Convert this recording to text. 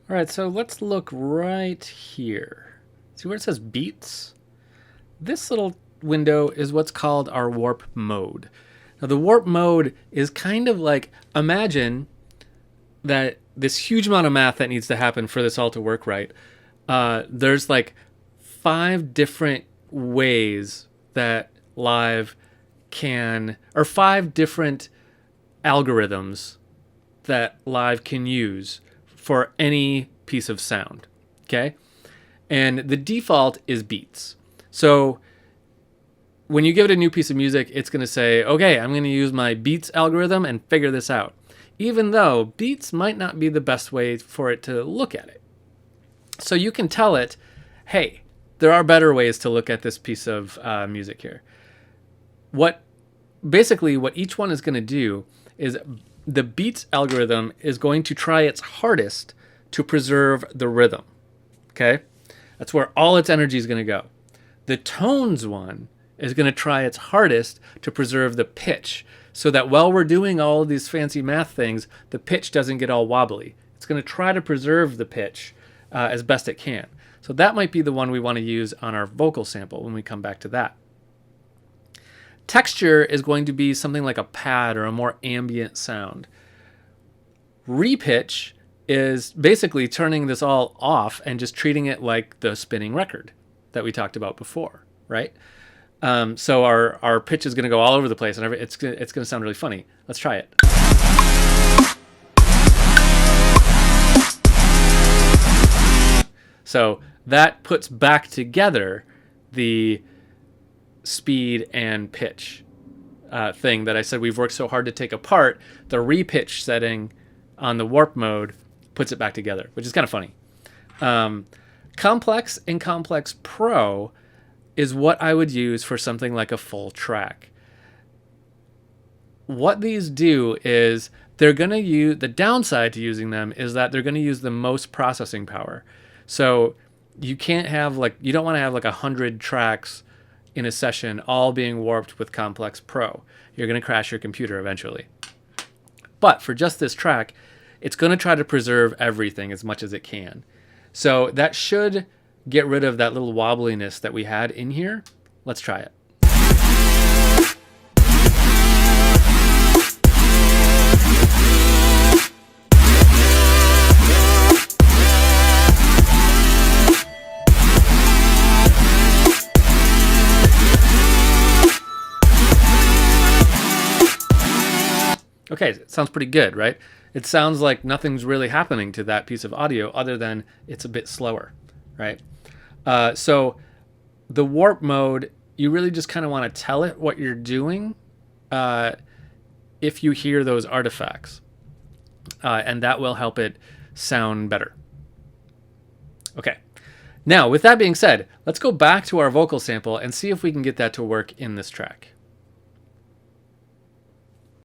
All right, so let's look right here. See where it says beats? This little window is what's called our warp mode. Now, the warp mode is kind of like, imagine that this huge amount of math that needs to happen for this all to work right. There's like 5 different ways that Live can, or 5 different algorithms that Live can use for any piece of sound. Okay? And the default is beats. So when you give it a new piece of music, it's going to say, okay, I'm going to use my beats algorithm and figure this out. Even though beats might not be the best way for it to look at it. So you can tell it, hey, there are better ways to look at this piece of music here. What each one is going to do is the beats algorithm is going to try its hardest to preserve the rhythm. Okay? That's where all its energy is going to go. The tones one is going to try its hardest to preserve the pitch so that while we're doing all of these fancy math things, the pitch doesn't get all wobbly. It's going to try to preserve the pitch as best it can. So that might be the one we want to use on our vocal sample when we come back to that. Texture is going to be something like a pad or a more ambient sound. Repitch is basically turning this all off and just treating it like the spinning record that we talked about before, right? So our pitch is going to go all over the place, and it's going to sound really funny. Let's try it. So that puts back together the speed and pitch thing that I said we've worked so hard to take apart. The repitch setting on the warp mode puts it back together, which is kind of funny. Complex and Complex Pro is what I would use for something like a full track. What these do is they're going to use, the downside to using them is that they're going to use the most processing power. So you can't have you don't want to have 100 tracks in a session all being warped with Complex Pro. You're going to crash your computer eventually. But for just this track, it's going to try to preserve everything as much as it can. So that should get rid of that little wobbliness that we had in here. Let's try it. Okay, it sounds pretty good, right? It sounds like nothing's really happening to that piece of audio other than it's a bit slower, right? So the warp mode, you really just kind of want to tell it what you're doing if you hear those artifacts. And that will help it sound better. Okay. Now, with that being said, let's go back to our vocal sample and see if we can get that to work in this track.